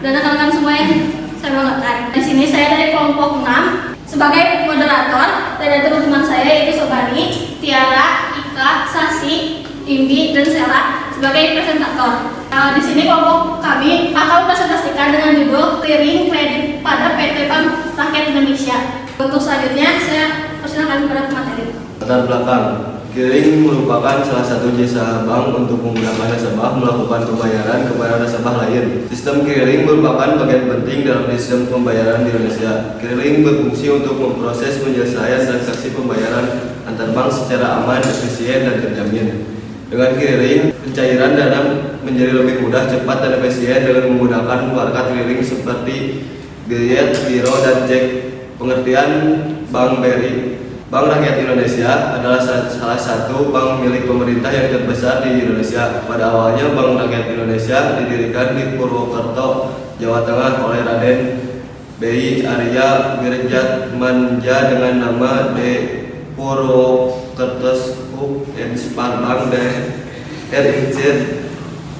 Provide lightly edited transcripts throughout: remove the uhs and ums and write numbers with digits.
dan rekan-rekan semua yang saya banggakan. Di sini saya dari kelompok 6 sebagai moderator, dan ada teman-teman saya yaitu Sobani, Tiara, Ika, Sasi, Imbi, dan Sela sebagai presentator. Di sini kelompok kami akan presentasikan dengan judul Clearing Kredit pada PT Bank Rakyat Indonesia. Untuk selanjutnya saya persilakan kepada pemateri. Latar belakang. Clearing merupakan salah satu jasa bank untuk memudahkan nasabah melakukan pembayaran kepada nasabah lain. Sistem clearing merupakan bagian penting dalam sistem pembayaran di Indonesia. Clearing berfungsi untuk memproses penyelesaian transaksi pembayaran antar bank secara aman, efisien, dan terjamin. Dengan clearing, pencairan dana menjadi lebih mudah, cepat, dan efisien dengan menggunakan perangkat clearing seperti billet, giro, dan cek. Pengertian Bank BRI. Bank Rakyat Indonesia adalah salah satu bank milik pemerintah yang terbesar di Indonesia. Pada awalnya Bank Rakyat Indonesia didirikan di Purwokerto, Jawa Tengah oleh Raden B.I. Arya Wirjatmanja dengan nama De Purwokerto en Spaarbank R.I.Z.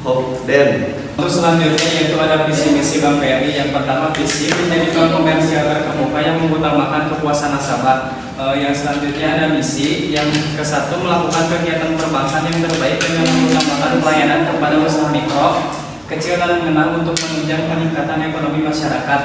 Hofden. Untuk selanjutnya yaitu ada visi misi Bank BRI. Yang pertama, visi menjadi bank komersial terkemuka yang mengutamakan kepuasan nasabah. Yang selanjutnya ada misi yang ke-1, melakukan kegiatan perbankan yang terbaik dengan mengutamakan pelayanan kepada usaha mikro, kecil, dan menengah untuk menunjang peningkatan ekonomi masyarakat.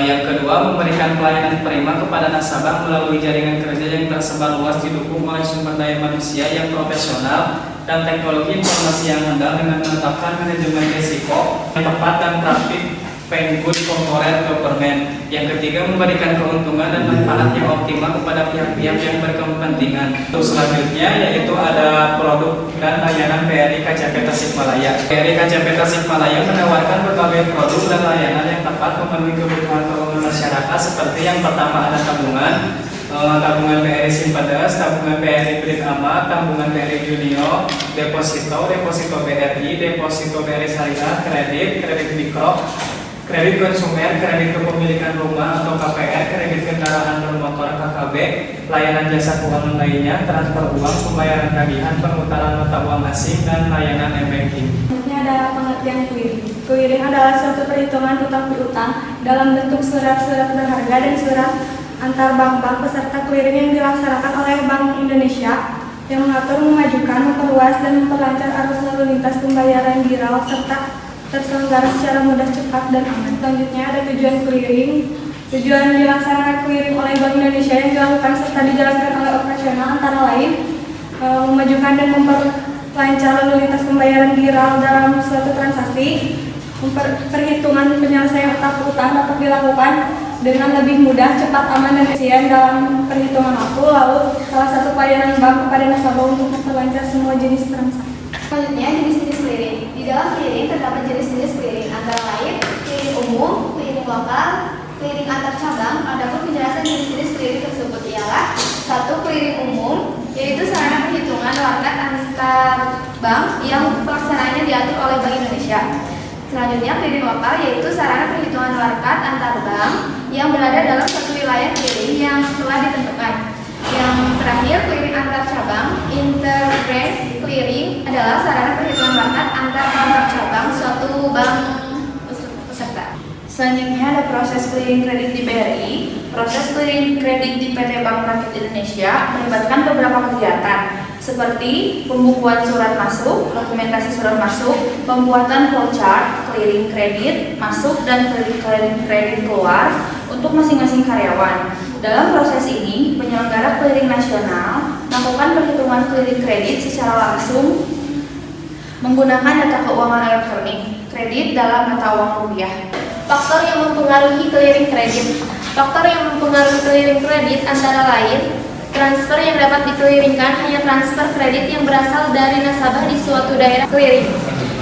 Yang kedua, memberikan pelayanan prima kepada nasabah melalui jaringan kerja yang tersebar luas, didukung oleh sumber daya manusia yang profesional dan teknologi informasi yang handal dengan menetapkan manajemen risiko yang tepat dan praktik pengikut corporate government. Yang ketiga, memberikan keuntungan dan manfaat yang optimal kepada pihak-pihak yang berkepentingan. Untuk selanjutnya yaitu ada produk dan layanan BRI KCP Tasikmalaya. BRI KCP Tasikmalaya menawarkan berbagai produk dan layanan yang tepat memenuhi kebutuhan keuangan masyarakat, seperti yang pertama ada tabungan BRI Simpedes, tabungan BRI Brid Ama, tabungan BRI Junior, deposito BRI, deposito BRI Syariah, kredit mikro, kredit konsumer, kredit kepemilikan rumah atau KPR, kredit kendaraan bermotor KKB, layanan jasa keuangan lainnya, transfer uang, pembayaran tagihan, pemutaran mata uang asing, dan layanan e-banking. Ini ada pengertian clearing. Clearing adalah suatu perhitungan utang piutang dalam bentuk surat-surat berharga dan surat antar bank-bank peserta clearing yang dilaksanakan oleh Bank Indonesia yang mengatur, memajukan, memperluas, dan memperlancar arus lalu lintas pembayaran giral serta terselenggara secara mudah, cepat, dan aman. Selanjutnya ada tujuan clearing. Tujuan dilaksanakan clearing oleh Bank Indonesia yang dilakukan serta dijalankan oleh operasional antara lain memajukan dan memperlancar lalu lintas pembayaran giral dalam suatu transaksi. Perhitungan penyelesaian utang piutang dapat dilakukan dengan lebih mudah, cepat, aman, dan efisien dalam perhitungan waktu. Lalu salah satu pelayanan bank kepada nasabah untuk memperlancar semua jenis transaksi. Selanjutnya, jenis-jenis clearing. Di dalam clearing terdapat jenis-jenis clearing antara lain clearing umum, clearing lokal, clearing antar cabang. Adapun penjelasan jenis-jenis clearing tersebut ialah: 1. Clearing umum, yaitu sarana perhitungan warkat antar bank yang pelaksanaannya diatur oleh Bank Indonesia. Selanjutnya, clearing lokal, yaitu sarana perhitungan warkat antar bank yang berada dalam satu wilayah clearing yang telah ditentukan. Yang terakhir, clearing antar cabang, interbranch clearing, adalah sarana perhitungan warkat antar cabang suatu bank peserta. Selanjutnya ada proses clearing kredit di BRI. Proses clearing kredit di PT Bank Rakyat Indonesia melibatkan beberapa kegiatan seperti pembukuan surat masuk, dokumentasi surat masuk, pembuatan flowchart, clearing kredit masuk, dan clearing kredit keluar untuk masing-masing karyawan. Dalam proses ini, penyelenggara clearing nasional melakukan perhitungan clearing kredit secara langsung menggunakan data keuangan elektronik kredit dalam mata uang rupiah. Faktor yang mempengaruhi clearing kredit. Faktor yang mempengaruhi clearing kredit antara lain: transfer yang dapat dikeliringkan hanya transfer kredit yang berasal dari nasabah di suatu daerah clearing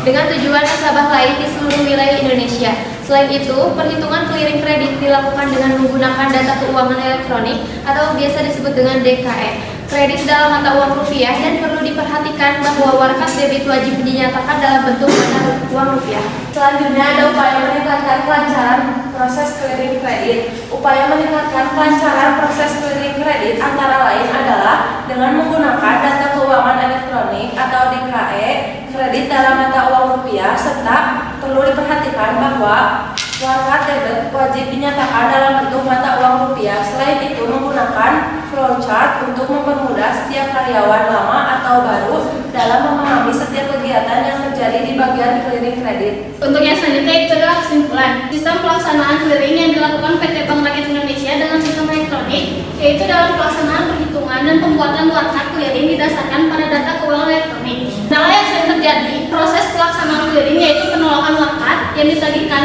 dengan tujuan nasabah lain di seluruh wilayah Indonesia. Selain itu, perhitungan clearing kredit dilakukan dengan menggunakan data keuangan elektronik atau biasa disebut dengan DKE. Kredit dalam mata uang rupiah, dan perlu diperhatikan bahwa warkat debit wajib dinyatakan dalam bentuk mata uang rupiah. Selanjutnya ada upaya meningkatkan kelancaran proses clearing kredit. Upaya meningkatkan kelancaran proses clearing kredit antara lain adalah dengan menggunakan data keuangan elektronik atau DKE kredit dalam mata uang rupiah, serta perlu diperhatikan bahwa warga debit wajib dinyatakan dalam bentuk mata uang rupiah. Selain itu, menggunakan flowchart untuk mempermudah setiap karyawan lama atau baru dalam memahami setiap kegiatan yang terjadi di bagian clearing kredit. Untuk yang selanjutnya itu adalah kesimpulan. Sistem pelaksanaan clearing yang dilakukan PT Bank Rakyat Indonesia dengan sistem elektronik, yaitu dalam pelaksanaan perhitungan dan pembuatan warta clearing didasarkan pada data keuangan elektronik. Kendala yang sering terjadi, proses pelaksanaan clearing yaitu penolakan warta yang ditagihkan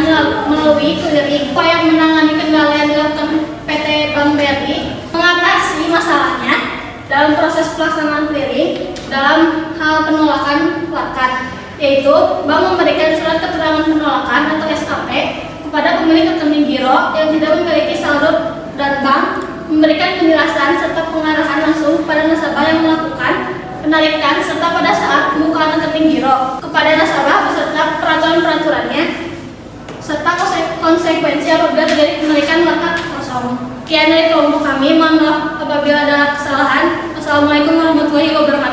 melalui clearing. Upaya menangani kendala yang dilakukan PT Bank BRI mengatasi masalahnya dalam proses pelaksanaan clearing dalam hal penolakan warta, yaitu bank memberikan surat keterangan penolakan atau SKP kepada pemilik rekening giro yang tidak memiliki saldo dan bank memberikan penjelasan serta pengarahan langsung kepada nasabah yang melakukan penarikan serta pada saat pembukaan rekening giro kepada nasabah beserta peraturan-peraturannya serta konsekuensi apabila terjadi penarikan warta kosong. Sekian dari kelompok kami, mohon maaf apabila ada kesalahan. Assalamualaikum warahmatullahi wabarakatuh.